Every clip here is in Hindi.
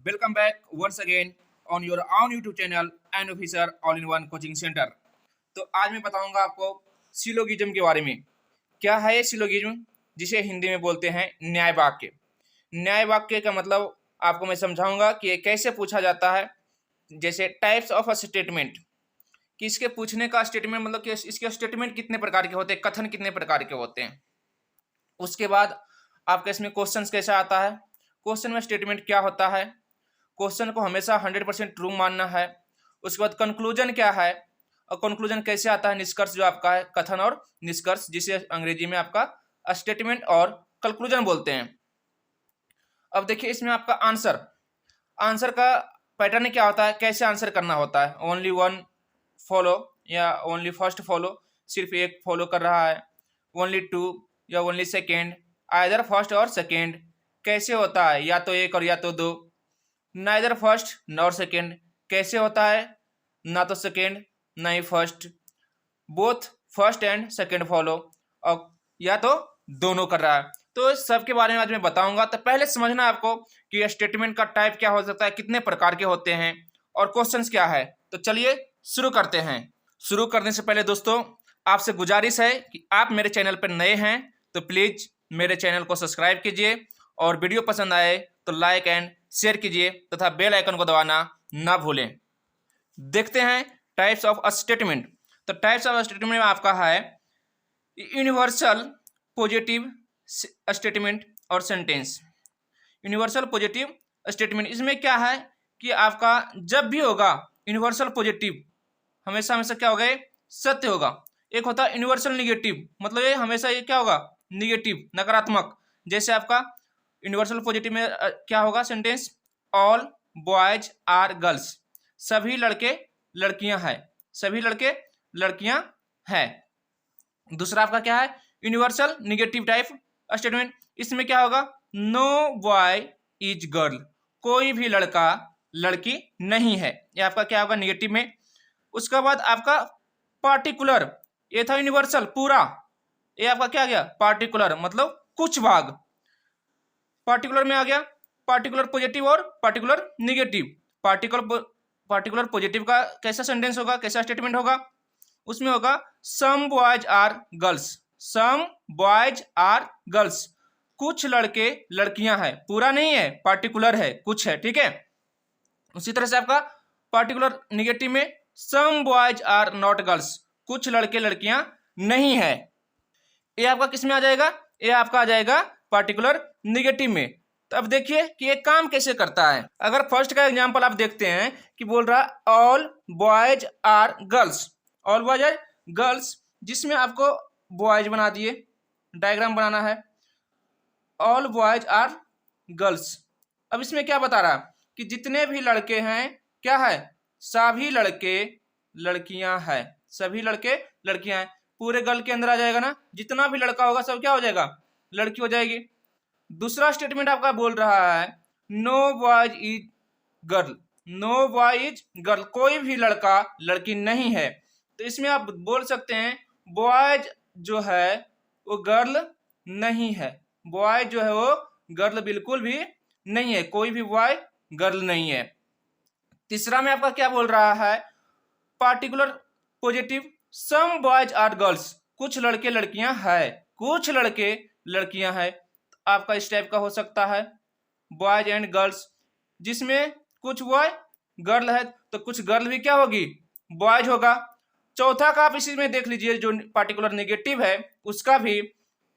welcome back once again on your own YouTube channel and officer all-in-one coaching center। तो आज मैं बताऊंगा आपको सिलोगिज्म के बारे में। क्या है ये सिलोगिज्म, जिसे हिंदी में बोलते हैं न्याय वाक्य। न्याय वाक्य का मतलब आपको मैं समझाऊंगा कि ये कैसे पूछा जाता है। जैसे टाइप्स ऑफ अ स्टेटमेंट, कि इसके पूछने का स्टेटमेंट मतलब कि इसके स्टेटमेंट कितने प्रकार के होते हैं, कथन कितने प्रकार के होते हैं। उसके बाद आपका इसमें क्वेश्चन कैसा आता है, क्वेश्चन में स्टेटमेंट क्या होता है, क्वेश्चन को हमेशा 100% ट्रू मानना है। उसके बाद कंक्लूजन क्या है और कंक्लूजन कैसे आता है, निष्कर्ष जो आपका है, कथन और निष्कर्ष, जिसे अंग्रेजी में आपका स्टेटमेंट और कंक्लूजन बोलते हैं। अब देखिए इसमें आपका आंसर का पैटर्न क्या होता है, कैसे आंसर करना होता है। ओनली वन फॉलो या ओनली फर्स्ट फॉलो, सिर्फ एक फॉलो कर रहा है। ओनली टू या only second, either first or second. कैसे होता है, या तो एक और या तो दो। नाइदर फर्स्ट नॉर सेकेंड, कैसे होता है, ना तो सेकेंड ना ही first. Both first and second follow, और या तो दोनों कर रहा है। तो इस सब के बारे में आज मैं बताऊंगा। तो पहले समझना आपको कि स्टेटमेंट का टाइप क्या हो सकता है, कितने प्रकार के होते हैं और क्वेश्चंस क्या है। तो चलिए शुरू करते हैं। शुरू करने से पहले दोस्तों आपसे गुजारिश है कि आप मेरे चैनल पर नए हैं तो प्लीज मेरे चैनल को सब्सक्राइब कीजिए, और वीडियो पसंद आए तो लाइक एंड शेयर कीजिए तथा बेल आइकन को दबाना ना भूलें। देखते हैं टाइप्स ऑफ स्टेटमेंट। तो टाइप्स ऑफ स्टेटमेंट में आपका है यूनिवर्सल पॉजिटिव स्टेटमेंट और सेंटेंस। यूनिवर्सल पॉजिटिव स्टेटमेंट, इसमें क्या है कि आपका जब भी होगा यूनिवर्सल पॉजिटिव, हमेशा हमेशा क्या होगा, सत्य होगा। एक होता है यूनिवर्सल निगेटिव, मतलब ये हमेशा ये क्या होगा, निगेटिव, नकारात्मक। जैसे आपका यूनिवर्सल पॉजिटिव में क्या होगा sentence, all boys are girls, सभी लड़के लड़कियां हैं, सभी लड़के लड़कियां हैं। दूसरा आपका क्या है यूनिवर्सल निगेटिव टाइप स्टेटमेंट, इसमें क्या होगा, नो बॉय इज गर्ल, कोई भी लड़का लड़की नहीं है। ये आपका क्या होगा निगेटिव में। उसके बाद आपका पार्टिकुलर, ये था यूनिवर्सल पूरा, ये आपका क्या गया पार्टिकुलर, मतलब कुछ भाग। पार्टिकुलर में आ गया पार्टिकुलर पॉजिटिव और पार्टिकुलर निगेटिव। पार्टिकुलर पॉजिटिव का कैसा सेंटेंस होगा, कैसा स्टेटमेंट होगा, उसमें होगा some boys are girls, some boys are girls, कुछ लड़के लड़कियां हैं, पूरा नहीं है, पार्टिकुलर है, कुछ है, ठीक है। उसी तरह से आपका पार्टिकुलर निगेटिव में some boys are not girls, कुछ लड़के लड़कियां नहीं है। ये आपका किस में आ जाएगा, ये आपका आ जाएगा पार्टिकुलर निगेटिव में। तो अब देखिए कि ये काम कैसे करता है। अगर फर्स्ट का एग्जांपल आप देखते हैं कि बोल रहा all boys are girls, all boys are girls, जिसमें आपको बॉयज बना दिए, डायग्राम बनाना है, ऑल बॉयज आर गर्ल्स। अब इसमें क्या बता रहा कि जितने भी लड़के हैं क्या है, सभी लड़के लड़कियां हैं, सभी लड़के लड़कियां हैं। पूरे गर्ल के अंदर आ जाएगा ना, जितना भी लड़का होगा सब क्या हो जाएगा, लड़की हो जाएगी। दूसरा स्टेटमेंट आपका बोल रहा है no boys is girl, no boy is girl, कोई भी लड़का लड़की नहीं है। तो इसमें आप बोल सकते हैं बॉयज जो है वो गर्ल नहीं है, बॉय जो है वो गर्ल बिल्कुल भी नहीं है, कोई भी बॉय गर्ल नहीं है। तीसरा में आपका क्या बोल रहा है, particular positive some boys are girls, कुछ लड़के लड़कियां हैं, कुछ लड़के लड़कियां हैं। आपका इस टाइप का हो सकता है बॉयज एंड गर्ल्स, जिसमें कुछ बॉय गर्ल है तो कुछ गर्ल भी क्या होगी, बॉयज होगा। चौथा का आप इसी में देख लीजिए जो पार्टिकुलर नेगेटिव है उसका भी,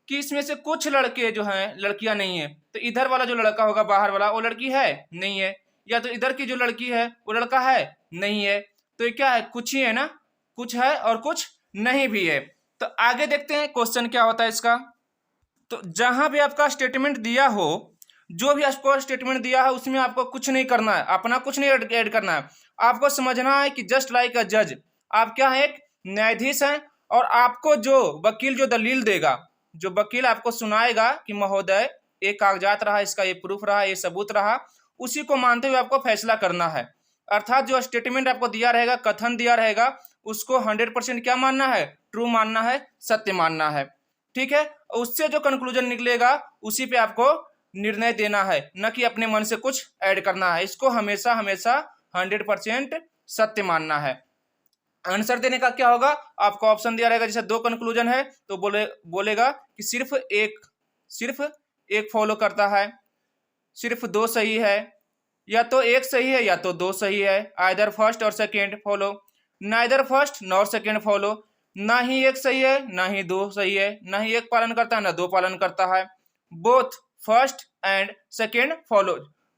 कि इसमें से कुछ लड़के जो हैं लड़कियां नहीं है। तो इधर वाला जो लड़का होगा बाहर वाला वो लड़की है नहीं है, या तो इधर की जो लड़की है वो लड़का है नहीं है। तो ये क्या है, कुछ ही है ना, कुछ है और कुछ नहीं भी है। तो आगे देखते हैं क्वेश्चन क्या होता है इसका। तो जहां भी आपका स्टेटमेंट दिया हो, जो भी आपको स्टेटमेंट दिया है उसमें आपको कुछ नहीं करना है, अपना कुछ नहीं ऐड करना है। आपको समझना है कि जस्ट लाइक अ जज, आप क्या है, एक न्यायाधीश हैं, और आपको जो वकील जो दलील देगा, जो वकील आपको सुनाएगा कि महोदय ये कागजात रहा, इसका ये प्रूफ रहा, ये सबूत रहा, उसी को मानते हुए आपको फैसला करना है। अर्थात जो स्टेटमेंट आपको दिया रहेगा, कथन दिया रहेगा, उसको 100% क्या मानना है, ट्रू मानना है, सत्य मानना है, ठीक है। उससे जो कंक्लूजन निकलेगा उसी पे आपको निर्णय देना है, न कि अपने मन से कुछ ऐड करना है। इसको हमेशा हमेशा 100% सत्य मानना है। आंसर देने का क्या होगा, आपको ऑप्शन दिया रहेगा, जैसे 2 कंक्लूजन है तो बोलेगा कि सिर्फ एक फॉलो करता है, सिर्फ 2 सही है, या तो एक सही है या तो 2 सही है, either first or second follow, neither first nor second follow, ना ही एक सही है ना ही 2 सही है, ना ही एक पालन करता है ना 2 पालन करता है, both first and second follow,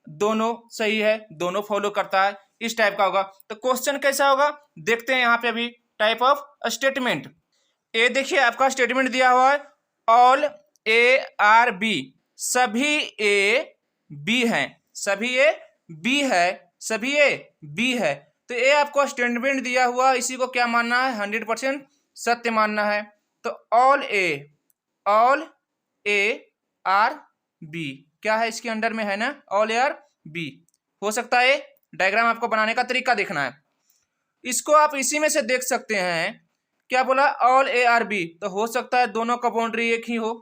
दोनों सही है, दोनों फॉलो करता है, इस टाइप का होगा। तो क्वेश्चन कैसा होगा देखते हैं यहाँ पे अभी। टाइप ऑफ स्टेटमेंट, ये देखिए आपका स्टेटमेंट दिया हुआ है, ऑल ए आर बी, सभी ए बी हैं, सभी ए बी है, सभी ए बी है। तो ये आपको स्टेटमेंट दिया हुआ, इसी को क्या मानना है, 100% सत्य मानना है। तो ऑल ए आर बी क्या है, इसके अंडर में है ना, ऑल ए आर बी हो सकता है। डायग्राम आपको बनाने का तरीका देखना है, इसको आप इसी में से देख सकते हैं। क्या बोला, ऑल ए आर बी, तो हो सकता है दोनों का बाउंड्री एक ही हो,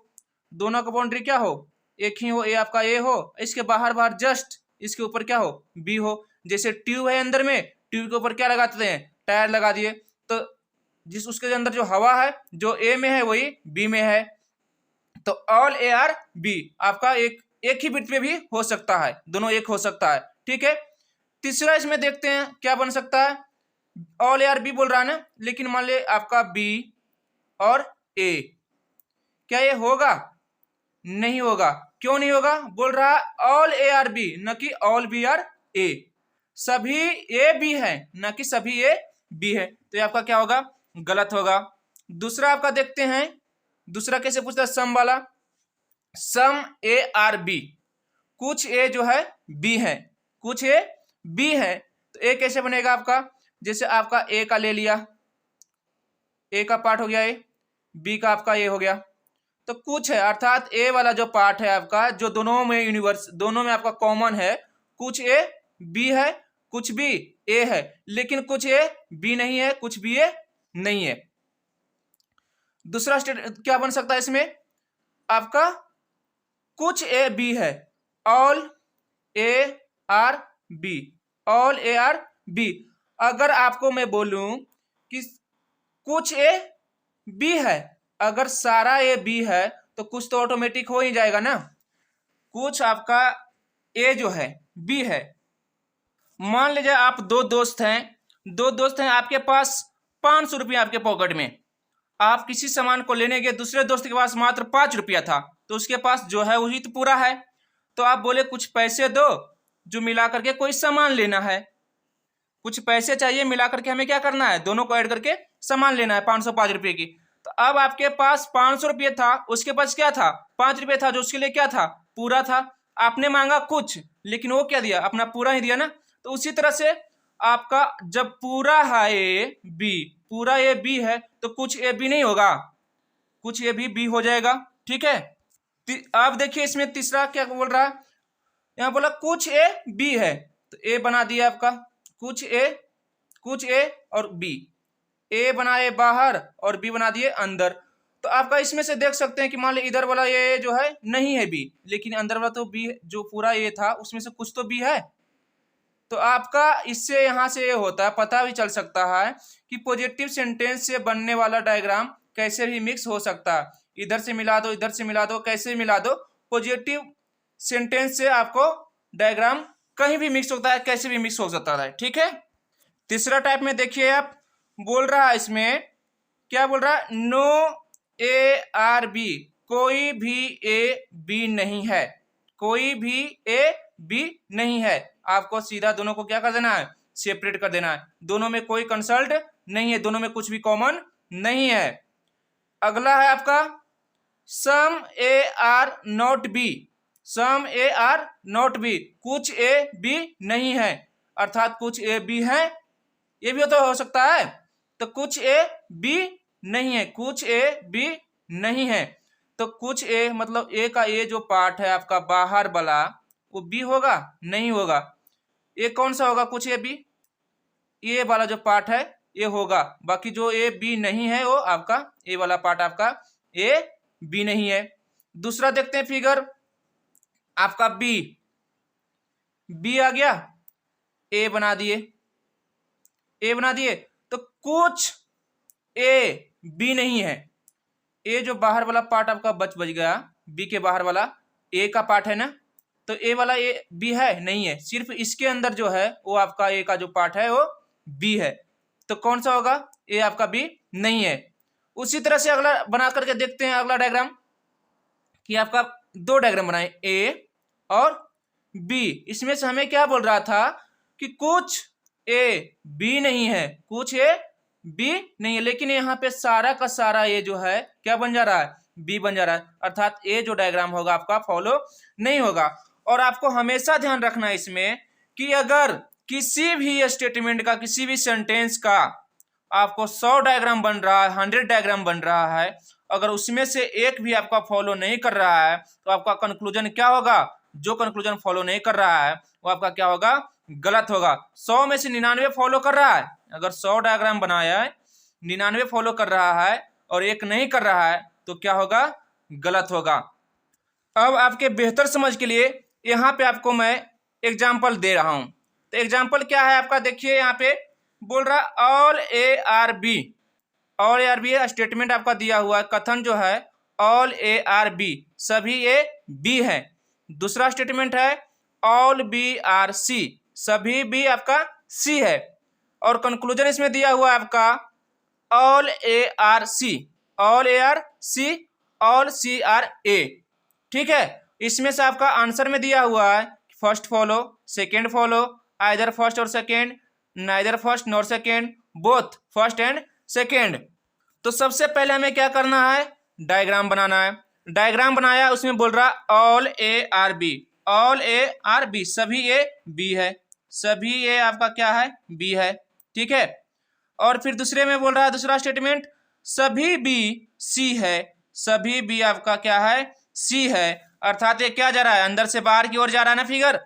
दोनों का बाउंड्री क्या हो, एक ही हो, ए आपका ए हो, इसके बाहर बाहर जस्ट इसके ऊपर क्या हो, बी हो। जैसे ट्यूब है अंदर में, ट्यूब के ऊपर क्या लगाते हैं, टायर लगा दिए, तो जिस उसके अंदर जो हवा है जो ए में है वही बी में है। तो ऑल ए आर बी आपका एक ही बिट पे भी हो सकता है, दोनों एक हो सकता है, ठीक है। तीसरा इसमें देखते हैं क्या बन सकता है, ऑल ए आर बी बोल रहा है ना, लेकिन मान ले आपका बी और ए, क्या ये होगा, नहीं होगा। क्यों नहीं होगा, बोल रहा है ऑल ए आर बी, न कि ऑल बी आर ए, सभी ए बी है न कि सभी ए बी है, तो ये आपका क्या होगा, गलत होगा। दूसरा आपका देखते हैं, दूसरा कैसे पूछता है, सम वाला, सम ए आर बी, कुछ ए जो है बी है, कुछ ए बी है, तो ए कैसे बनेगा आपका, जैसे आपका ए का ले लिया, ए का पार्ट हो गया ए, बी का आपका ए हो गया, तो कुछ है अर्थात ए वाला जो पार्ट है आपका, जो दोनों में आपका कॉमन है, कुछ ए बी है कुछ बी ए है, लेकिन कुछ ए बी नहीं है कुछ बी ए नहीं है। दूसरा स्टेट क्या बन सकता है इसमें, आपका कुछ ए बी है, all A are B, all A are B. अगर आपको मैं बोलूं कि कुछ ए बी है, अगर सारा ए बी है तो कुछ तो ऑटोमेटिक हो ही जाएगा ना, कुछ आपका ए जो है बी है। मान लीजिए आप दो दोस्त हैं, आपके पास 500 रुपया आपके पॉकेट में, आप किसी सामान को लेने गए, दूसरे दोस्त के पास मात्र 5 रुपया था, तो उसके पास जो है वही तो पूरा है, तो आप बोले कुछ पैसे दो जो मिला करके कोई सामान लेना है, कुछ पैसे चाहिए मिला करके हमें क्या करना है, दोनों को ऐड करके सामान लेना है 505 रुपये की। तो अब आपके पास 500 रुपये था, उसके पास क्या था, 5 रुपये था, जो उसके लिए क्या था, पूरा था। आपने मांगा कुछ, लेकिन वो क्या दिया, अपना पूरा ही दिया ना। तो उसी तरह से आपका जब पूरा है ए बी, पूरा ए बी है, तो कुछ ए बी नहीं होगा, कुछ ए बी हो जाएगा, ठीक है। अब देखिए इसमें तीसरा क्या बोल रहा है, यहाँ बोला कुछ ए बी है, तो ए बना दिया आपका, कुछ ए और बी, ए बनाए बाहर और बी बना दिए अंदर। तो आपका इसमें से देख सकते हैं कि मान ली इधर वाला ए जो है नहीं है बी, लेकिन अंदर वाला तो बी, जो पूरा ए था उसमें से कुछ तो बी है। तो आपका इससे यहाँ से ये होता है, पता भी चल सकता है कि पॉजिटिव सेंटेंस से बनने वाला डायग्राम कैसे भी मिक्स हो सकता है, इधर से मिला दो इधर से मिला दो, कैसे मिला दो, पॉजिटिव सेंटेंस से आपको डायग्राम कहीं भी मिक्स होता है, कैसे भी मिक्स हो सकता है, ठीक है। तीसरा टाइप में देखिए आप, बोल रहा है इसमें क्या बोल रहा है, नो ए आर बी, कोई भी ए बी नहीं है, कोई भी ए बी नहीं है। आपको सीधा दोनों को क्या कर देना है, सेपरेट कर देना है, दोनों में कोई कंसल्ट नहीं है, दोनों में कुछ भी कॉमन नहीं है। अगला है आपका some A are not B, some A are not B, कुछ ए बी नहीं है, अर्थात कुछ ए बी है, ये भी तो हो सकता है। तो कुछ ए बी नहीं है, कुछ ए बी नहीं है, तो कुछ ए मतलब ए का ए जो पार्ट है आपका बाहर वाला, वो बी होगा, नहीं होगा। ए कौन सा होगा, कुछ ए बी, ए वाला जो पार्ट है ये होगा, बाकी जो ए बी नहीं है वो आपका ए वाला पार्ट आपका ए बी नहीं है। दूसरा देखते हैं फिगर, आपका बी, बी आ गया, ए बना दिए, ए बना दिए। तो कुछ ए बी नहीं है, ए जो बाहर वाला पार्ट आपका बच गया, बी के बाहर वाला ए का पार्ट है ना, तो ए वाला ए बी है नहीं है, सिर्फ इसके अंदर जो है वो आपका ए का जो पार्ट है वो बी है। तो कौन सा होगा, ए आपका बी नहीं है। उसी तरह से अगला बना करके देखते हैं, अगला डायग्राम कि आपका दो डायग्राम बनाए, ए और बी। इसमें से हमें क्या बोल रहा था कि कुछ ए बी नहीं है, कुछ ए बी नहीं है, लेकिन यहाँ पे सारा का सारा ए जो है क्या बन जा रहा है, बी बन जा रहा है, अर्थात ए जो डायग्राम होगा आपका फॉलो नहीं होगा। और आपको हमेशा ध्यान रखना है इसमें कि अगर किसी भी स्टेटमेंट का, किसी भी सेंटेंस का आपको 100 डायग्राम बन रहा है, 100 डायग्राम बन रहा है, अगर उसमें से एक भी आपका फॉलो नहीं कर रहा है तो आपका कंक्लूजन क्या होगा, जो कंक्लूजन फॉलो नहीं कर रहा है वो आपका क्या होगा, गलत होगा। 100 में से 99 फॉलो कर रहा है, अगर 100 डायग्राम बनाया है 99 फॉलो कर रहा है और एक नहीं कर रहा है तो क्या होगा, गलत होगा। अब आपके बेहतर समझ के लिए यहाँ पे आपको मैं एग्जाम्पल दे रहा हूं। तो एग्जाम्पल क्या है आपका, देखिए यहाँ पे बोल रहा all A are B, all A are B statement आपका दिया हुआ है, कथन जो है ऑल ए आर बी, सभी ए बी है। दूसरा स्टेटमेंट है ऑल बी आर सी, सभी बी आपका सी है। और कंक्लूजन इसमें दिया हुआ है आपका all A are C, all A are C, all C are A. ठीक है, इसमें से आपका आंसर में दिया हुआ है first follow, second follow, either first or second, neither first nor second, both first and second. तो सबसे पहले हमें क्या करना है, डायग्राम बनाना है। डायग्राम बनाया, उसमें बोल रहा all A are B, all A are B, सभी ए बी है, सभी ए आपका क्या है, बी है। ठीक है, और फिर दूसरे में बोल रहा है दूसरा स्टेटमेंट सभी बी सी है, सभी बी आपका क्या है, सी है। अर्थात ये क्या जा रहा है, अंदर से बाहर की ओर जा रहा है ना फिगर,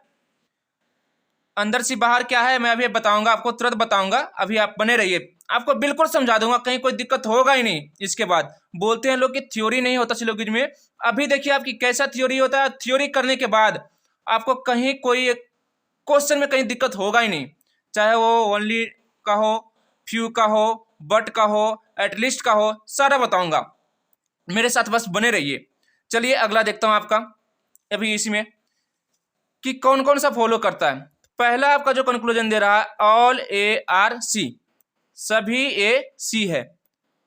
अंदर से बाहर क्या है मैं अभी बताऊंगा आपको, तुरंत बताऊंगा, अभी आप बने रहिए, आपको बिल्कुल समझा दूंगा, कहीं कोई दिक्कत होगा ही नहीं। इसके बाद बोलते हैं लोग कि थ्योरी नहीं होता सिलोगिज्म में, अभी देखिए आपकी कैसा थ्योरी होता है, थ्योरी करने के बाद आपको कहीं कोई क्वेश्चन में कहीं दिक्कत होगा ही नहीं, चाहे वो ओनली का हो, फ्यू का हो, बट का हो, एटलीस्ट का हो, सारा बताऊंगा, मेरे साथ बस बने रहिए। चलिए अगला देखता हूं आपका अभी इसमें कि कौन कौन सा फॉलो करता है। पहला आपका जो कंक्लूजन दे रहा है ऑल ए आर सी, सभी ए सी है,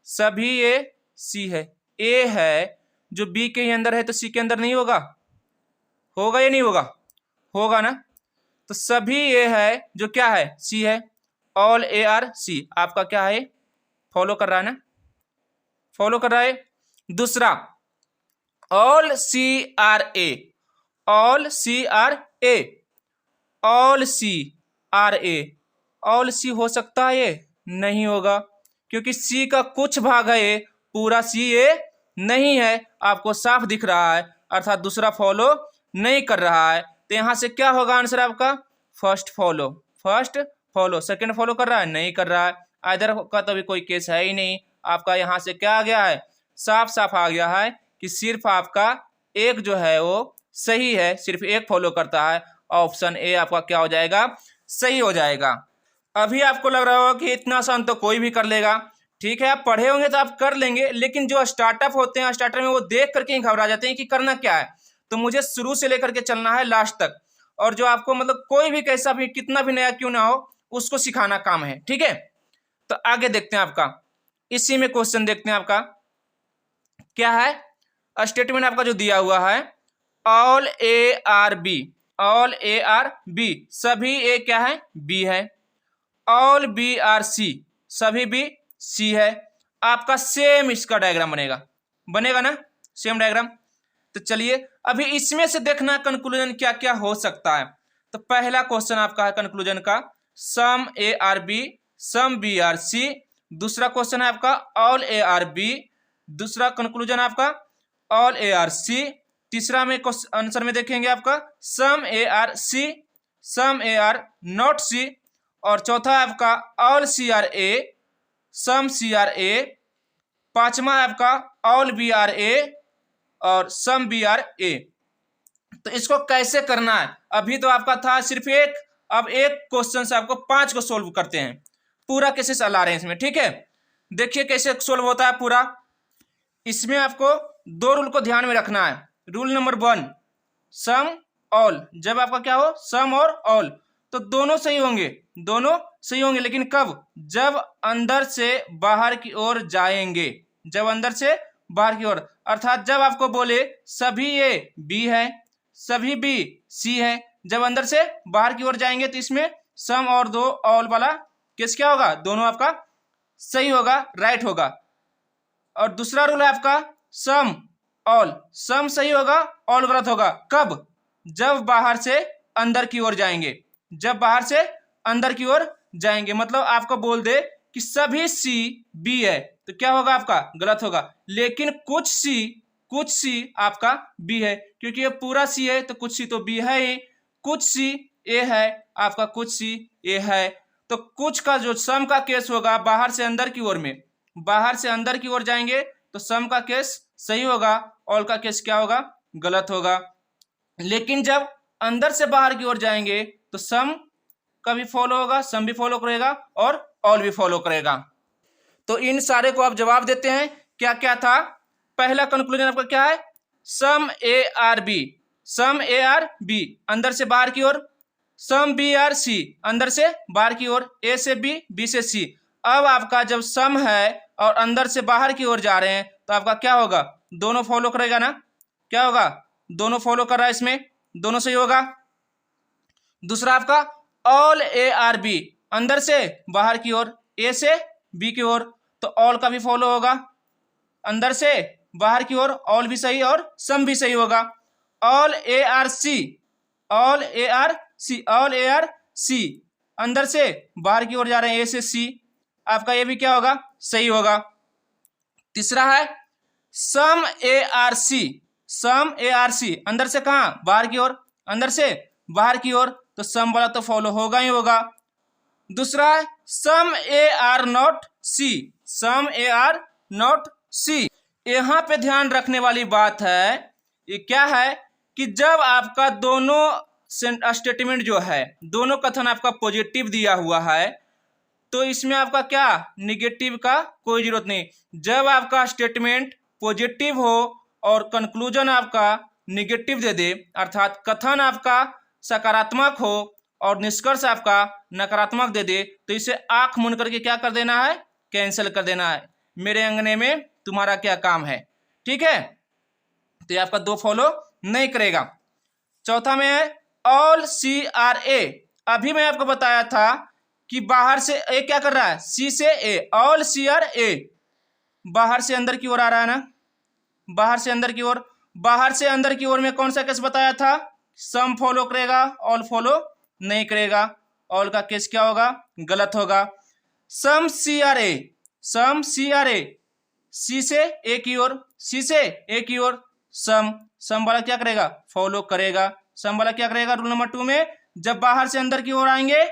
सभी ए सी है। ए है जो बी के अंदर है तो सी के अंदर नहीं होगा, होगा या नहीं होगा, होगा ना। तो सभी ए है जो क्या है, सी है, ऑल ए आर सी आपका क्या है, फॉलो कर रहा है ना, फॉलो कर रहा है। दूसरा all C are A, all C are A, all C are A, all सी हो सकता है ये, नहीं होगा, क्योंकि सी का कुछ भाग है, पूरा सी ए नहीं है, आपको साफ दिख रहा है, अर्थात दूसरा फॉलो नहीं कर रहा है। तो यहां से क्या होगा आंसर आपका, first follow, first follow. Second follow कर रहा है, नहीं कर रहा है, इधर का तो भी कोई केस है ही नहीं। आपका यहां से क्या आ गया है, साफ साफ आ गया है कि सिर्फ आपका एक जो है वो सही है, सिर्फ एक फॉलो करता है, ऑप्शन ए आपका क्या हो जाएगा, सही हो जाएगा। अभी आपको लग रहा होगा कि इतना आसान तो कोई भी कर लेगा, ठीक है, आप पढ़े होंगे तो आप कर लेंगे, लेकिन जो स्टार्टअप होते हैं स्टार्टर में वो देख करके ही घबरा जाते हैं कि करना क्या है। तो मुझे शुरू से लेकर के चलना है लास्ट तक, और जो आपको मतलब कोई भी कैसा भी कितना भी नया क्यों ना हो उसको सिखाना काम है। ठीक है, तो आगे देखते हैं आपका, इसी में क्वेश्चन देखते हैं आपका क्या है, स्टेटमेंट आपका जो दिया हुआ है all A are B, all A are B, सभी ए क्या है, बी है। ऑल बी आर सी, सभी बी सी है। आपका सेम इसका डायग्राम बनेगा, बनेगा ना, सेम डायग्राम। तो चलिए अभी इसमें से देखना कंक्लूजन क्या क्या हो सकता है। तो पहला क्वेश्चन आपका है कंक्लूजन का some A are B, some B are C. दूसरा क्वेश्चन है आपका ऑल ए आर बी, दूसरा कंक्लूजन आपका ऑल ए आर सी। तीसरा में आंसर में देखेंगे आपका some A are C, some A are not C. और चौथा है आपका all C are A, some C are A. पांचवा है आपका ऑल बी आर ए और सम बी आर ए। तो इसको कैसे करना है, अभी तो आपका था सिर्फ एक, अब एक क्वेश्चन से आपको 5 को सोल्व करते हैं, पूरा कैसे चला रहे हैं इसमें, ठीक है। देखिए कैसे सोल्व होता है पूरा। इसमें आपको 2 रूल को ध्यान में रखना है। Rule number 1, some all. जब आपका क्या हो, सम और ऑल, तो दोनों सही होंगे, दोनों सही होंगे, लेकिन कब, जब अंदर से बाहर की ओर जाएंगे, जब अंदर से बाहर की ओर, अर्थात जब आपको बोले सभी ए बी है, सभी बी सी है, जब अंदर से बाहर की ओर जाएंगे तो इसमें सम और दो ऑल वाला केस क्या होगा, दोनों आपका सही होगा, राइट होगा। और दूसरा रूल है आपका सम ऑल, सम सही होगा, ऑल गलत होगा, कब, जब बाहर से अंदर की ओर जाएंगे, जब बाहर से अंदर की ओर जाएंगे, मतलब आपको बोल दे कि सभी सी बी है तो क्या होगा, आपका गलत होगा। लेकिन कुछ सी आपका बी है, क्योंकि ये पूरा सी है तो कुछ सी तो बी है ही, कुछ सी ए है, आपका कुछ सी ए है। तो कुछ का जो सम का केस होगा बाहर से अंदर की ओर में, बाहर से अंदर की ओर जाएंगे तो सम का केस सही होगा, ऑल का केस क्या होगा, गलत होगा। लेकिन जब अंदर से बाहर की ओर जाएंगे तो सम का भी फॉलो होगा, सम भी फॉलो करेगा और ऑल भी फॉलो करेगा। तो इन सारे को आप जवाब देते हैं, क्या क्या था। पहला कंक्लूजन आपका क्या है, some A are B, some A are B अंदर से बाहर की ओर, सम बी आर सी अंदर से बाहर की ओर, ए से बी, बी से सी। अब आपका जब सम है और अंदर से बाहर की ओर जा रहे हैं तो आपका क्या होगा, दोनों फॉलो करेगा ना, क्या होगा, दोनों फॉलो कर रहा है, इसमें दोनों सही होगा। दूसरा आपका ऑल ए आर बी अंदर से बाहर की ओर, ए से बी की ओर, तो ऑल का भी फॉलो होगा, अंदर से बाहर की ओर ऑल भी सही और सम भी सही होगा। All A are C, all A are C, all A are C अंदर से बाहर की ओर जा रहे हैं, ए से सी, आपका ये भी क्या होगा, सही होगा। तीसरा है some A are C, some A are C अंदर से कहां, बाहर की ओर, अंदर से बाहर की ओर, तो सम वाला तो फॉलो होगा ही होगा। दूसरा है some A are not C, some A are not C. यहां पे ध्यान रखने वाली बात है, ये क्या है कि जब आपका दोनों स्टेटमेंट जो है, दोनों कथन आपका पॉजिटिव दिया हुआ है तो इसमें आपका क्या, निगेटिव का कोई जरूरत नहीं। जब आपका स्टेटमेंट पॉजिटिव हो और कंक्लूजन आपका निगेटिव दे दे, अर्थात कथन आपका सकारात्मक हो और निष्कर्ष आपका नकारात्मक दे दे, तो इसे आंख मूंद करके क्या कर देना है, कैंसिल कर देना है, मेरे अंगने में तुम्हारा क्या काम है, ठीक है। तो ये आपका दो फॉलो नहीं करेगा। चौथा में है ऑल सी आर ए, अभी मैं आपको बताया था कि बाहर से ए क्या कर रहा है, सी से ए, ऑल सी आर ए बाहर से अंदर की ओर आ रहा है ना, बाहर से अंदर की ओर, बाहर से अंदर की ओर में कौन सा केस बताया था, सम फॉलो करेगा, ऑल फॉलो नहीं करेगा, ऑल का केस क्या होगा, गलत होगा। सम C are A, some C are ए सी से ए की ओर, सी से ए की ओर, सम वाला क्या करेगा, फॉलो करेगा, सम वाला क्या करेगा, रूल नंबर 2 में जब बाहर से अंदर की ओर आएंगे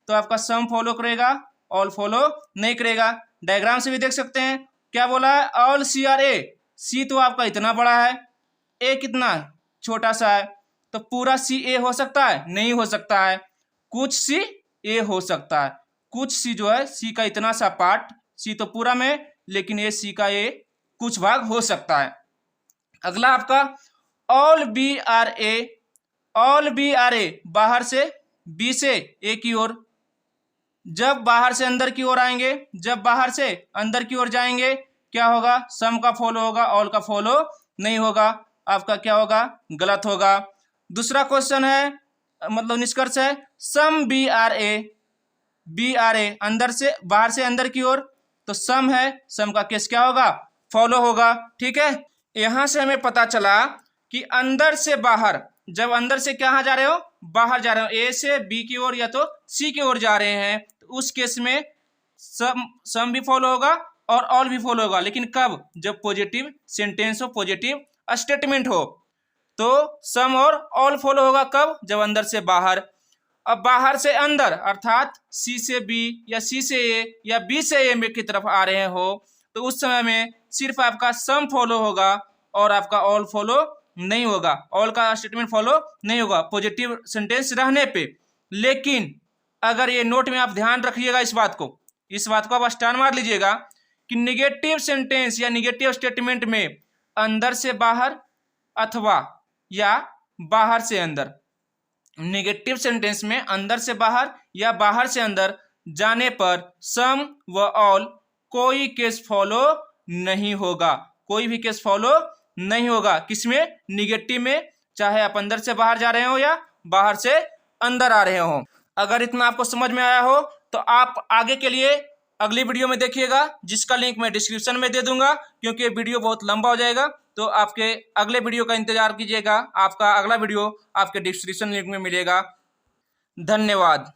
तो आपका सम फॉलो करेगा, ऑल फॉलो नहीं करेगा। डायग्राम से भी देख सकते हैं क्या बोला है, ऑल सी आर ए, सी तो आपका इतना बड़ा है, ए कितना छोटा सा है, तो पूरा सी ए हो सकता है, नहीं हो सकता है, कुछ सी ए हो सकता है, कुछ सी जो है सी का इतना सा पार्ट, सी तो पूरा में, लेकिन ये सी का ये कुछ भाग हो सकता है। अगला आपका all B are A, all B are A बाहर से बी से ए की ओर, जब बाहर से अंदर की ओर आएंगे, जब बाहर से अंदर की ओर जाएंगे क्या होगा, सम का फॉलो होगा, ऑल का फॉलो नहीं होगा, आपका क्या होगा, गलत होगा। दूसरा क्वेश्चन है, मतलब निष्कर्ष है some B are A, B are A अंदर से बाहर से अंदर की ओर, तो सम है, सम का केस क्या होगा, फॉलो होगा, ठीक है। यहां से हमें पता चला कि अंदर से बाहर, जब अंदर से कहाँ जा रहे हो, बाहर जा रहे हो, ए से बी की ओर या तो सी की ओर जा रहे हैं, तो उस केस में सम भी फॉलो होगा और ऑल भी फॉलो होगा, लेकिन कब, जब पॉजिटिव सेंटेंस हो, पॉजिटिव स्टेटमेंट हो, तो सम और ऑल फॉलो होगा, कब, जब अंदर से बाहर। अब बाहर से अंदर अर्थात सी से बी या सी से ए या बी से ए में की तरफ आ रहे हो, तो उस समय में सिर्फ आपका सम फॉलो होगा और आपका ऑल फॉलो नहीं होगा, ऑल का स्टेटमेंट फॉलो नहीं होगा पॉजिटिव सेंटेंस रहने पे। लेकिन अगर ये नोट में आप ध्यान रखिएगा इस बात को आप स्टार मार लीजिएगा कि निगेटिव सेंटेंस या निगेटिव स्टेटमेंट में अंदर से बाहर अथवा या बाहर से अंदर, नेगेटिव सेंटेंस में अंदर से बाहर या बाहर से अंदर जाने पर सम व ऑल कोई केस फॉलो नहीं होगा, कोई भी केस फॉलो नहीं होगा। किसमें? निगेटिव में, चाहे आप अंदर से बाहर जा रहे हो या बाहर से अंदर आ रहे हो। अगर इतना आपको समझ में आया हो तो आप आगे के लिए अगली वीडियो में देखिएगा, जिसका लिंक मैं डिस्क्रिप्शन में दे दूंगा, क्योंकि वीडियो बहुत लंबा हो जाएगा। तो आपके अगले वीडियो का इंतजार कीजिएगा, आपका अगला वीडियो आपके डिस्क्रिप्शन लिंक में मिलेगा। धन्यवाद।